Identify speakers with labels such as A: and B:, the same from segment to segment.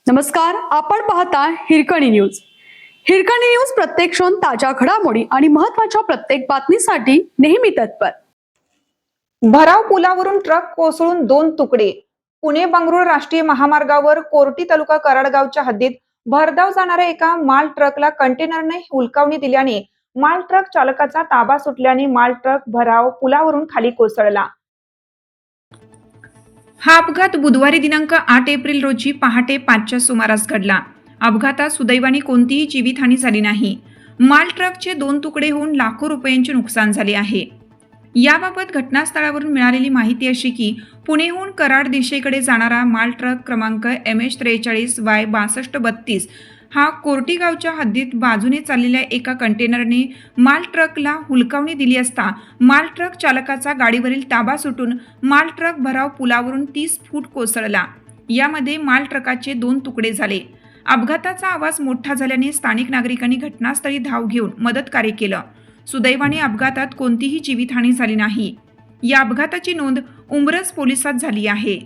A: नमस्कार, आपण पाहता हिरकणी न्यूज. हिरकणी न्यूज प्रत्येक क्षण ताज्या घडामोडी आणि महत्त्वाच्या प्रत्येक बातमीसाठी नेहमी तत्पर.
B: भराव पुलावरून ट्रक कोसळून 2 तुकडे. पुणे बंगळुरू राष्ट्रीय महामार्गावर कोर्टी तालुका कराडगावच्या हद्दीत भरधाव जाणाऱ्या एका माल ट्रकला कंटेनरने हुलकावणी दिल्याने माल ट्रक चालकाचा ताबा सुटल्याने माल ट्रक भराव पुलावरून खाली कोसळला. हा अपघात बुधवारी दिनांक 8 एप्रिल रोजी पहाटे 5च्या सुमारास घडला. अपघातात सुदैवाने कोणतीही जीवितहानी झाली नाही. माल ट्रकचे 2 तुकडे होऊन लाखो रुपयांचे नुकसान झाले आहे. याबाबत घटनास्थळावरून मिळालेली माहिती अशी की पुणेहून कराड दिशेकडे जाणारा माल ट्रक क्रमांक MH43Y6232 हा कोर्टी गावच्या हद्दीत बाजूने चाललेल्या एका कंटेनरने माल ट्रकला हुलकावणी दिली असता माल ट्रक चालकाचा गाडीवरील ताबा सुटून माल ट्रक भराव पुलावरून 30 फूट कोसळला. यामध्ये माल ट्रकाचे 2 तुकडे झाले. अपघाताचा आवाज मोठा झाल्याने स्थानिक नागरिकांनी घटनास्थळी धाव घेऊन मदतकार्य केलं. सुदैवाने अपघातात कोणतीही जीवितहानी झाली नाही. या अपघाताची नोंद उंब्रज पोलिसात झाली आहे.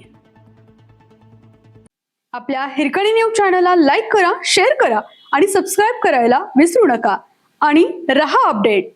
A: आपल्या हिरकणी न्यूज चॅनलला लाईक करा, शेअर करा आणि सबस्क्राईब करायला विसरू नका आणि रहा अपडेट.